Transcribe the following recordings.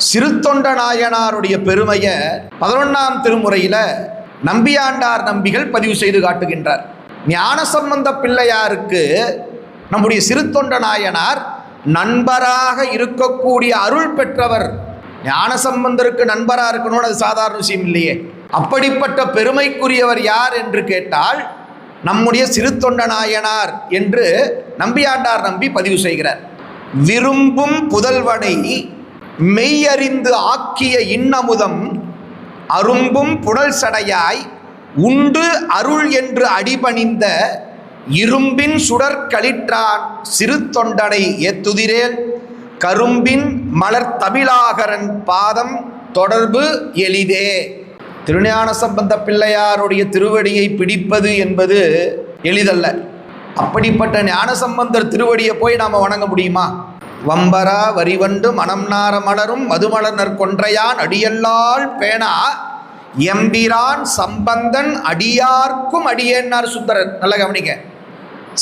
சிறுத்தொண்ட நாயனாருடைய பெருமையை 11ஆம் திருமுறையில நம்பியாண்டார் நம்பிகள் பதிவு செய்து காட்டுகின்றார். ஞானசம்பந்த பிள்ளையாருக்கு நம்முடைய சிறுத்தொண்ட நாயனார் நண்பராக இருக்கக்கூடிய அருள் பெற்றவர். ஞானசம்பந்தருக்கு நண்பராக இருக்கணும்னு அது சாதாரண விஷயம் இல்லையே. அப்படிப்பட்ட பெருமைக்குரியவர் யார் என்று கேட்டால் நம்முடைய சிறுத்தொண்ட நாயனார் என்று நம்பியாண்டார் நம்பி பதிவு செய்கிறார். விரும்பும் புதல்வனை மெய்யறிந்து ஆக்கிய இன்னமுதம் அரும்பும் புனல் சடையாய் உண்டு அருள் என்று அடிபணிந்த இரும்பின் சுடற்களிற்றான் சிறு தொண்டனை ஏத்துதிரேல் கரும்பின் மலர் தமிழாகரன் பாதம் தொடர்பு எளிதே. திருஞான சம்பந்த பிள்ளையாருடைய திருவடியை பிடிப்பது என்பது எளிதல்ல. அப்படிப்பட்ட ஞானசம்பந்தர் திருவடியை போய் நாம் வணங்க முடியுமா? வம்பரா வரிவண்டு மனம் நார மலரும் மதுமலர் கொன்றையான் அடியல்லால் பேணா எம்பிரான் சம்பந்தன் அடியார்க்கும் அடியேன்னார் சுந்தரர். நல்ல கவனிக்க.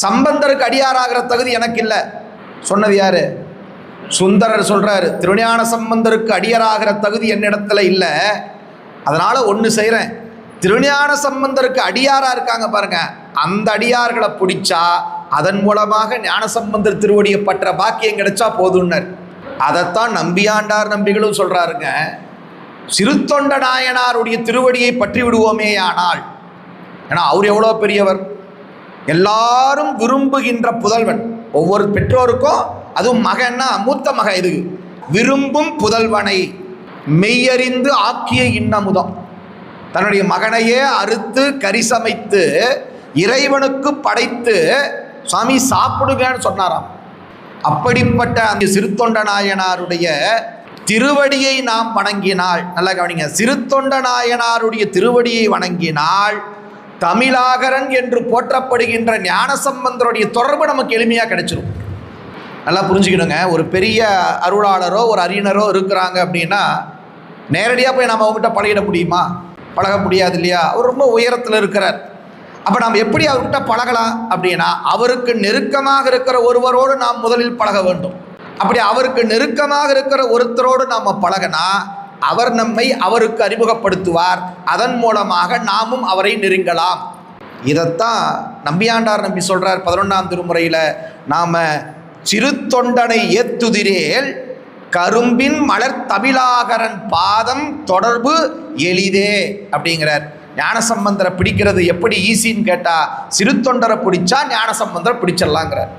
சம்பந்தருக்கு அடியாராகிற தகுதி எனக்கு இல்லை. சொன்னது யாரு? சுந்தரர் சொல்றாரு, திருஞான சம்பந்தருக்கு அடியாராகிற தகுதி என்னிடத்துல இல்லை. அதனால ஒன்று செய்கிறேன், திருஞான சம்பந்தருக்கு அடியாரா இருக்காங்க பாருங்க, அந்த அடியார்களை பிடிச்சா அதன் மூலமாக ஞானசம்பந்தர் திருவடியை பற்ற பாக்கியம் கிடைச்சா போதுன்னர். அதைத்தான் நம்பியாண்டார் நம்பிகளும் சொல்றாருங்க. சிறுத்தொண்ட நாயனாருடைய திருவடியை பற்றி விடுவோமே ஆனால், ஏன்னா அவர் எவ்வளோ பெரியவர், எல்லாரும் விரும்புகின்ற புதல்வன். ஒவ்வொரு பெற்றோருக்கும், அதுவும் மகன்னா மூத்த மக, இது விரும்பும் புதல்வனை மெய்யறிந்து ஆக்கிய இன்னமுதம். தன்னுடைய மகனையே அறுத்து கறி சமைத்து இறைவனுக்கு படைத்து சுவாமி சாப்பிடுங்கன்னு சொன்னாராம். அப்படிப்பட்ட அந்த சிறுத்தொண்ட நாயனாருடைய திருவடியை நாம் வணங்கினால், நல்லா கவனிங்க, சிறுத்தொண்ட நாயனாருடைய திருவடியை வணங்கினால் தமிழாகரன் என்று போற்றப்படுகின்ற ஞானசம்பந்தருடைய தொடர்பு நமக்கு எளிமையாக கிடைச்சிடும். நல்லா புரிஞ்சுக்கணுங்க. ஒரு பெரிய அருளாளரோ ஒரு அறிஞரோ இருக்கிறாங்க அப்படின்னா நேரடியாக போய் நம்ம அவங்ககிட்ட பழகிட முடியுமா? பழக முடியாது இல்லையா? அவர் ரொம்ப உயரத்தில் இருக்கிறார். அப்போ நாம் எப்படி அவர்கிட்ட பழகலாம் அப்படின்னா, அவருக்கு நெருக்கமாக இருக்கிற ஒருவரோடு நாம் முதலில் பழக வேண்டும். அப்படி அவருக்கு நெருக்கமாக இருக்கிற ஒருத்தரோடு நாம் பழகினா அவர் நம்மை அவருக்கு அறிமுகப்படுத்துவார். அதன் மூலமாக நாமும் அவரை நெருங்கலாம். இதைத்தான் நம்பியாண்டார் நம்பி சொல்கிறார் 11ஆம் திருமுறையில். நாம் சிறுத்தொண்டனை ஏத்துதிரேல் கரும்பின் மலர் தமிழாகரன் பாதம் தொடர்பு எளிதே அப்படிங்கிறார். ஞானசம்பந்தரை பிடிக்கிறது எப்படி ஈஸின்னு கேட்டால், சிறுத்தொண்டரை பிடிச்சா ஞானசம்பந்தரை பிடிச்சிடலாங்கிறார்.